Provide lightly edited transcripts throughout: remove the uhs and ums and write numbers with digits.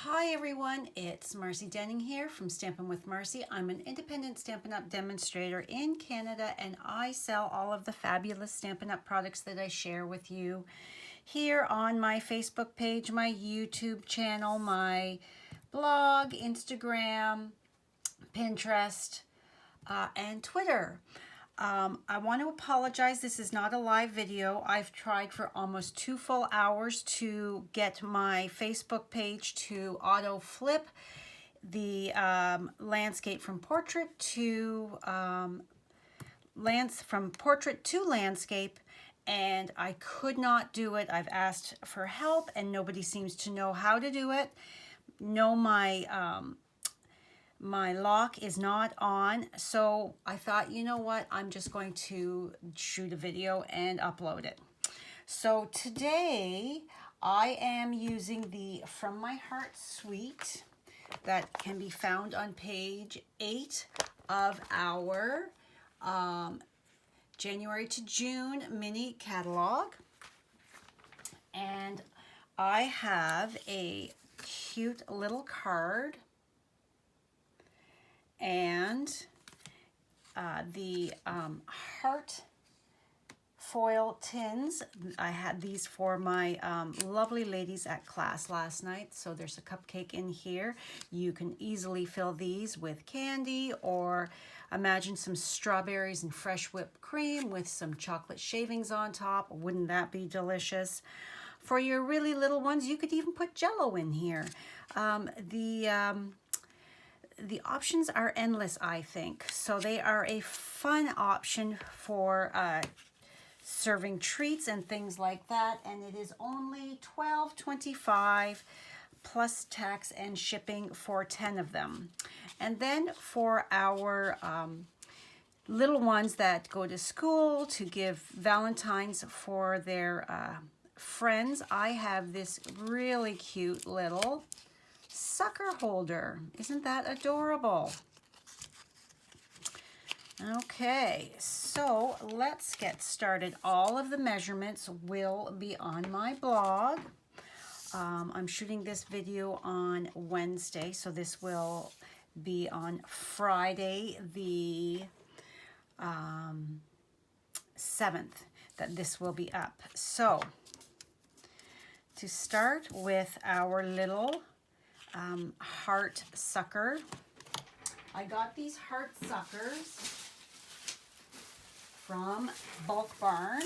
Hi everyone, it's Marcy Denning here from Stampin' with Marcy. I'm an independent Stampin' Up! Demonstrator in Canada, and I sell all of the fabulous Stampin' Up! Products that I share with you here on my Facebook page, my YouTube channel, my blog, Instagram, Pinterest, and Twitter. I want to apologize. This is not a live video. I've tried for almost 2 full hours to get my Facebook page to auto flip the landscape from portrait to landscape, and I could not do it. I've asked for help and nobody seems to know how to do it. No, my lock is not on, so I thought, you know what, I'm just going to shoot a video and upload it. So today I am using the From My Heart suite that can be found on page 8 of our January to June mini catalog. And I have a cute little card and the heart foil tins. I had these for my lovely ladies at class last night. So there's a cupcake in here. You can easily fill these with candy, or imagine some strawberries and fresh whipped cream with some chocolate shavings on top. Wouldn't that be delicious? For your really little ones, you could even put Jell-O in here. The options are endless, I think. So they are a fun option for serving treats and things like that. And it is only $12.25 plus tax and shipping for 10 of them. And then for our little ones that go to school to give Valentines for their friends, I have this really cute little sucker holder. Isn't that adorable? Okay, so let's get started. All of the measurements will be on my blog. I'm shooting this video on Wednesday, so this will be on Friday the 7th that this will be up. So to start with our little heart sucker. I got these heart suckers from Bulk Barn,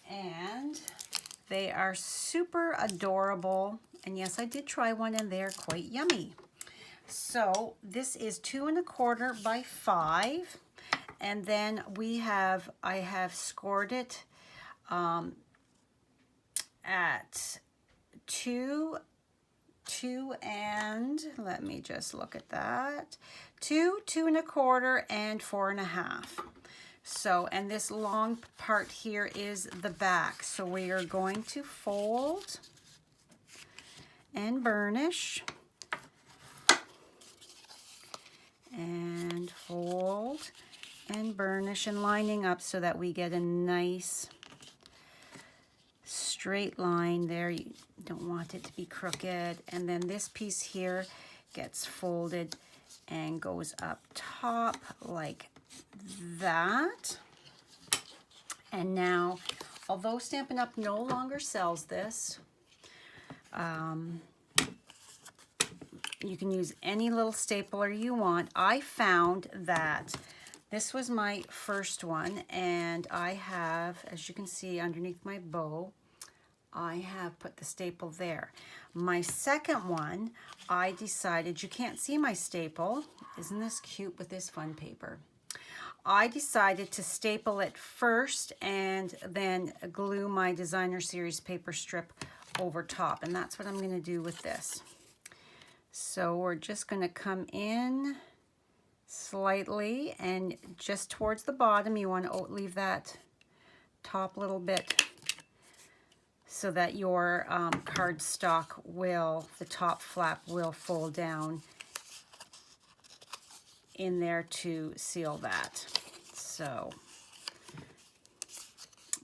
and they are super adorable. And yes, I did try one and they're quite yummy. So this is 2 1/4 by 5, and then I have scored it at 2 and let me just look at that. 2, 2 1/4, and 4 1/2. So, and this long part here is the back. So we are going to fold and burnish and fold and burnish and lining up so that we get a nice straight line there. You don't want it to be crooked. And then this piece here gets folded and goes up top like that. And now, although Stampin' Up! No longer sells this, you can use any little stapler you want. I found that this was my first one, and I have, as you can see underneath my bow, I have put the staple there. My second one, I decided, you can't see my staple. Isn't this cute with this fun paper? I decided to staple it first and then glue my Designer Series paper strip over top. And that's what I'm going to do with this. So we're just going to come in slightly, and just towards the bottom, you want to leave that top little bit so that your cardstock the top flap will fold down in there to seal that. So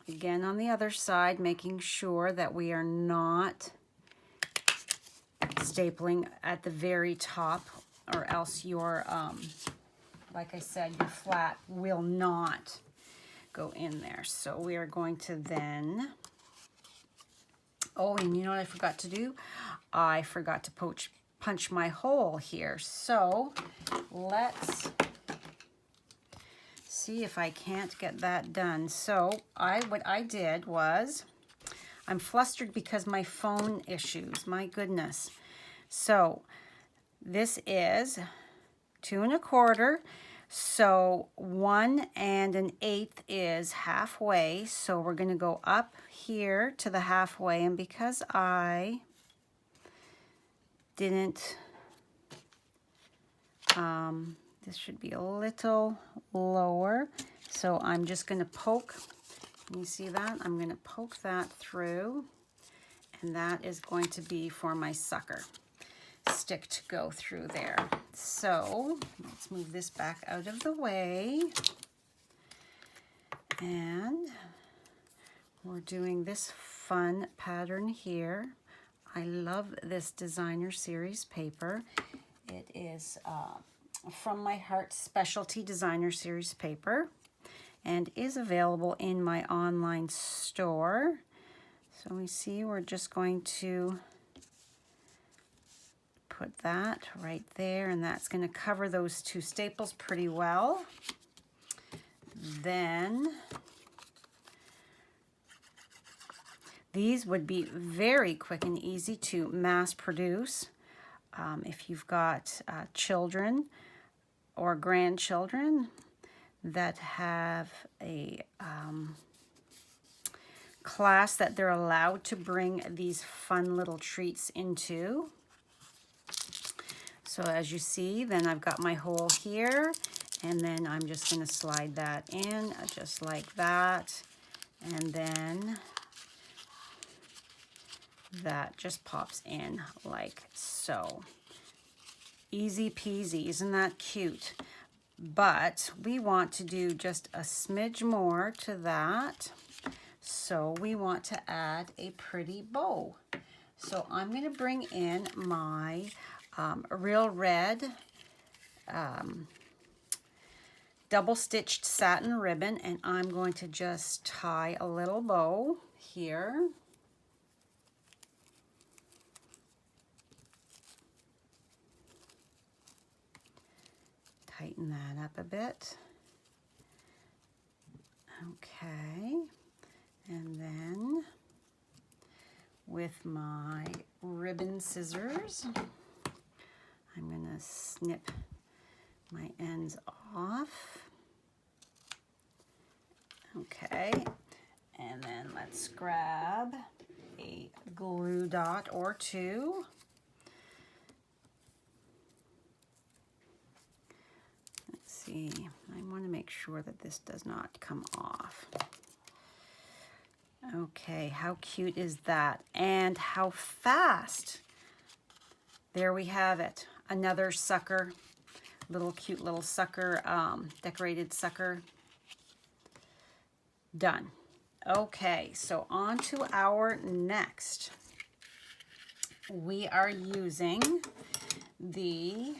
again, on the other side, making sure that we are not stapling at the very top, or else your, like I said, your flat will not go in there. So we are going to then, oh, and you know what I forgot to do? I forgot to punch my hole here. So let's see if I can't get that done. So what I did was, I'm flustered because my phone issues, my goodness. So this is 2 1/4. So 1 1/8 is halfway. So we're going to go up here to the halfway. And because I didn't, this should be a little lower. So I'm just going to poke. Can you see that? I'm going to poke that through. And that is going to be for my sucker stick to go through there. So let's move this back out of the way. And we're doing this fun pattern here. I love this designer series paper. It is from My Heart Specialty Designer Series paper and is available in my online store. So we see we're just going to put that right there, and that's going to cover those 2 staples pretty well. Then these would be very quick and easy to mass produce if you've got children or grandchildren that have a class that they're allowed to bring these fun little treats into. So as you see, then I've got my hole here, and then I'm just going to slide that in just like that, and then that just pops in like so. Easy peasy, isn't that cute? But we want to do just a smidge more to that. So we want to add a pretty bow. So I'm going to bring in my Real Red double stitched satin ribbon, and I'm going to just tie a little bow here. Tighten that up a bit. Okay, and then with my ribbon scissors, I'm going to snip my ends off. Okay, and then let's grab a glue dot or 2. Let's see, I want to make sure that this does not come off. Okay, how cute is that? And how fast? There we have it. Another sucker, cute little sucker, decorated sucker. Done. Okay, so on to our next. We are using the,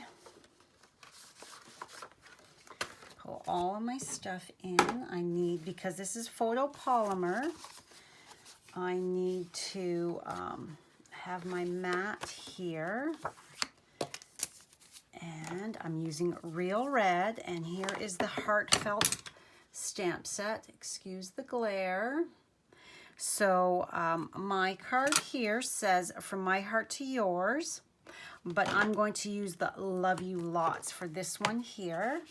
pull all of my stuff in. I need, because this is photopolymer, I need to have my mat here. And I'm using Real Red, and here is the Heartfelt stamp set. Excuse the glare. So my card here says From My Heart to Yours, but I'm going to use the Love You Lots for this one here.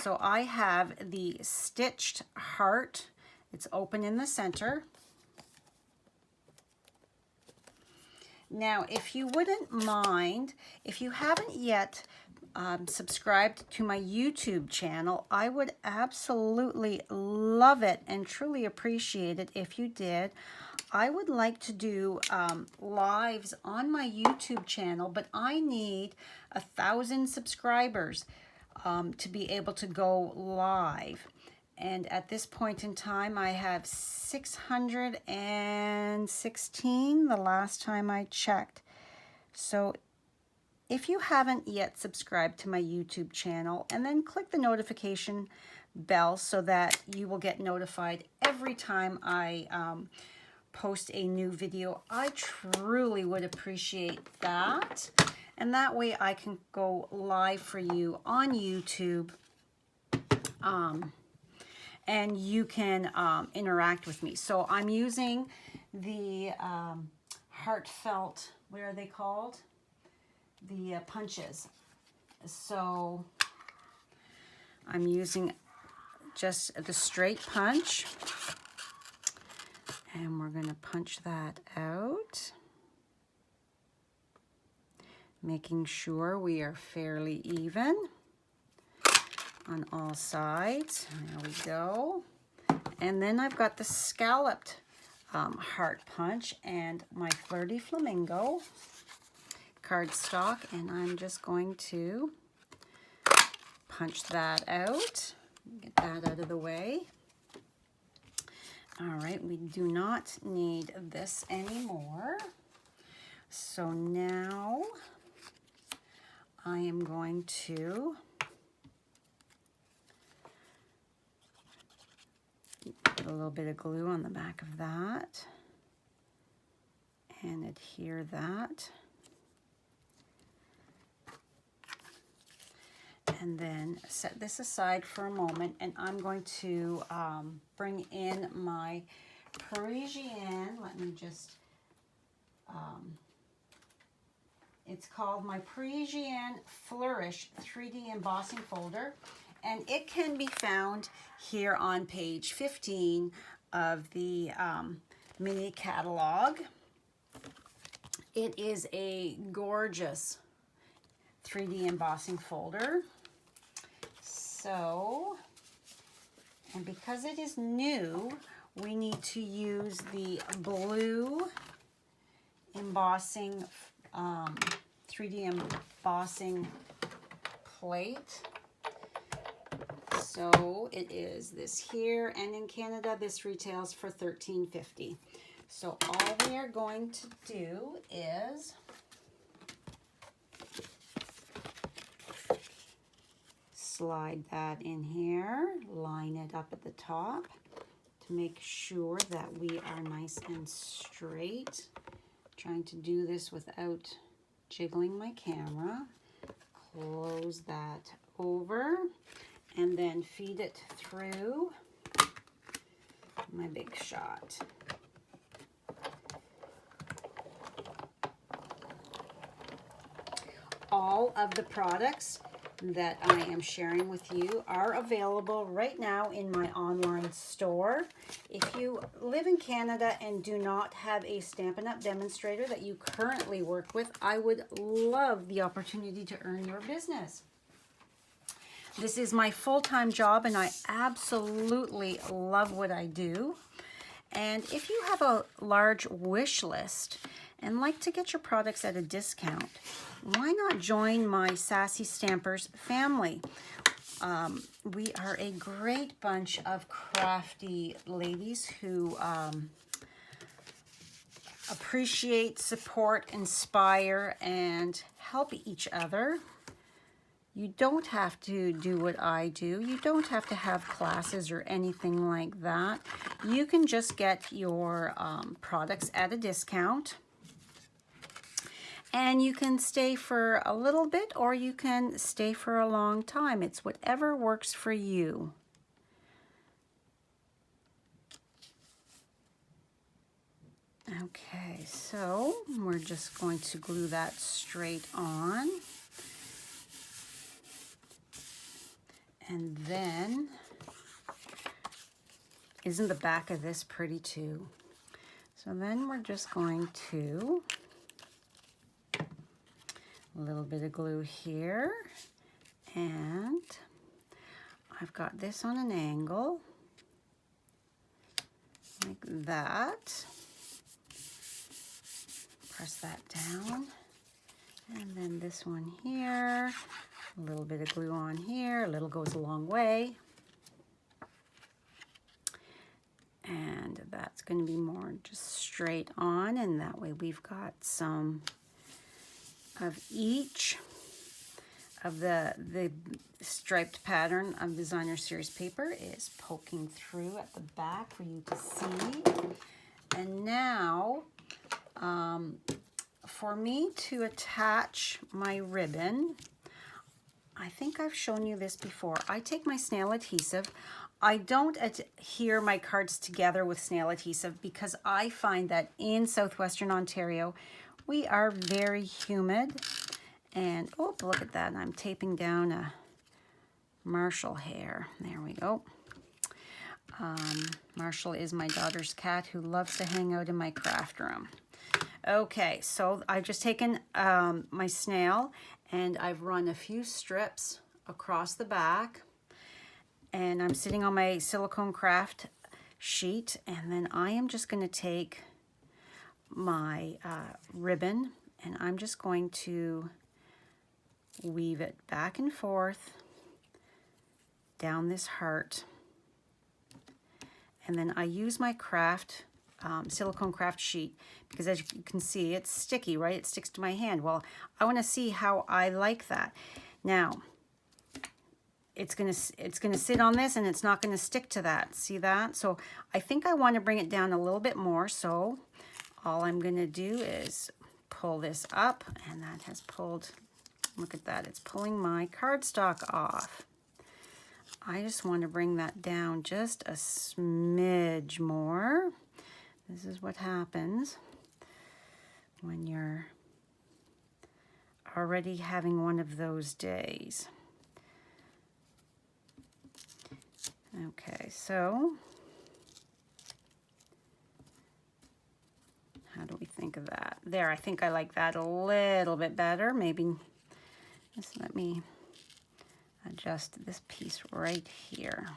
So I have the stitched heart. It's open in the center. Now, if you wouldn't mind, if you haven't yet subscribed to my YouTube channel, I would absolutely love it and truly appreciate it if you did. I would like to do lives on my YouTube channel, but I need 1,000 subscribers to be able to go live. And at this point in time, I have 616 the last time I checked. So if you haven't yet subscribed to my YouTube channel, and then click the notification bell so that you will get notified every time I post a new video. I truly would appreciate that. And that way I can go live for you on YouTube, and you can interact with me. So I'm using the heartfelt, what are they called? The punches. So I'm using just the straight punch, and we're going to punch that out, making sure we are fairly even on all sides. There we go. And then I've got the scalloped heart punch and my Flirty Flamingo cardstock, and I'm just going to punch that out. Get that out of the way. All right, we do not need this anymore. So now I am going to put a little bit of glue on the back of that and adhere that. And then set this aside for a moment, and I'm going to bring in my Parisienne. Let me just, it's called my Parisienne Flourish 3D embossing folder, and it can be found here on page 15 of the mini catalog. It is a gorgeous 3D embossing folder. So, and because it is new, we need to use the blue embossing, 3D embossing plate. So it is this here, and in Canada this retails for $13.50. So all we are going to do is slide that in here, line it up at the top to make sure that we are nice and straight. Trying to do this without jiggling my camera. Close that over and then feed it through my Big Shot. All of the products that I am sharing with you are available right now in my online store. If you live in Canada and do not have a Stampin' Up! Demonstrator that you currently work with, I would love the opportunity to earn your business. This is my full-time job, and I absolutely love what I do. And if you have a large wish list and like to get your products at a discount, why not join my Sassy Stampers family? We are a great bunch of crafty ladies who appreciate, support, inspire, and help each other. You don't have to do what I do. You don't have to have classes or anything like that. You can just get your products at a discount. And you can stay for a little bit, or you can stay for a long time. It's whatever works for you. Okay, so we're just going to glue that straight on. And then, isn't the back of this pretty too? So then we're just going to, a little bit of glue here, and I've got this on an angle, like that. Press that down, and then this one here, a little bit of glue on here, a little goes a long way. And that's going to be more just straight on, and that way we've got some of each of the striped pattern of designer series paper is poking through at the back for you to see. And now for me to attach my ribbon, I think I've shown you this before. I take my snail adhesive. I don't adhere my cards together with snail adhesive because I find that in Southwestern Ontario, we are very humid. And, oh, look at that. I'm taping down a Marshall hair. There we go. Marshall is my daughter's cat who loves to hang out in my craft room. Okay, so I've just taken my snail and I've run a few strips across the back, and I'm sitting on my silicone craft sheet, and then I am just going to take my ribbon and I'm just going to weave it back and forth down this heart. And then I use my craft silicone craft sheet because, as you can see, it's sticky, right? It sticks to my hand. Well, I want to see how I like that. Now, it's gonna sit on this and it's not gonna stick to that. See that? So I think I want to bring it down a little bit more. So all I'm gonna do is pull this up, and that has pulled, look at that, it's pulling my cardstock off. I just want to bring that down just a smidge more. This is what happens when you're already having one of those days. Okay, so how do we think of that? There, I think I like that a little bit better. Maybe just let me adjust this piece right here.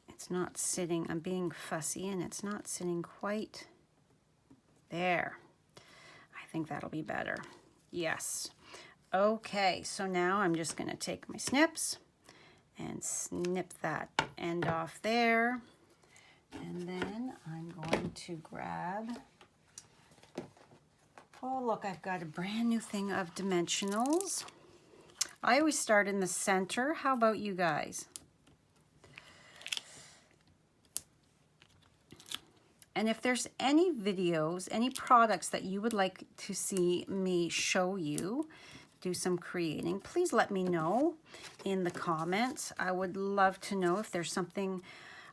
It's not sitting, I'm being fussy, and it's not sitting quite there. I think that'll be better. Yes. Okay, so now I'm just going to take my snips and snip that end off there. And then I'm going to grab, oh look, I've got a brand new thing of dimensionals. I always start in the center. How about you guys? And if there's any videos, any products that you would like to see me show you, do some creating, please let me know in the comments. I would love to know if there's something,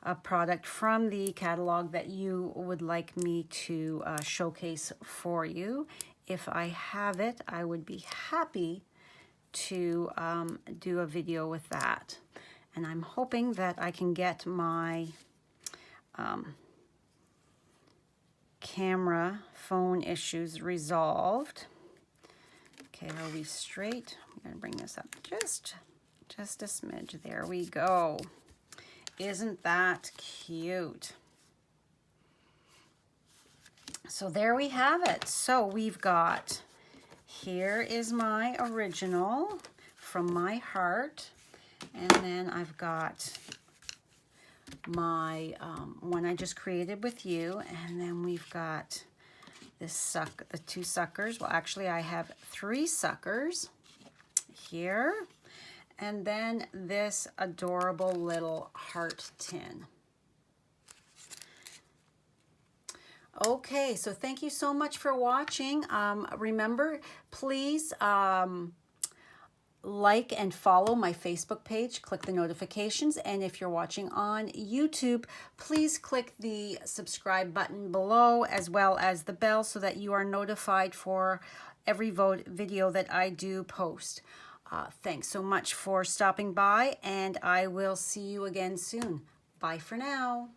a product from the catalog that you would like me to showcase for you. If I have it, I would be happy to do a video with that. And I'm hoping that I can get my camera phone issues resolved. Okay, are we straight? I'm gonna bring this up just a smidge. There we go. Isn't that cute? So there we have it. So we've got, here is my original from my heart, and then I've got my one I just created with you, and then we've got this the two suckers. Well, actually I have 3 suckers here, and then this adorable little heart tin. Okay, so thank you so much for watching. Remember, please like and follow my Facebook page, click the notifications, and if you're watching on YouTube, please click the subscribe button below as well as the bell so that you are notified for every video that I do post. Thanks so much for stopping by, and I will see you again soon. Bye for now.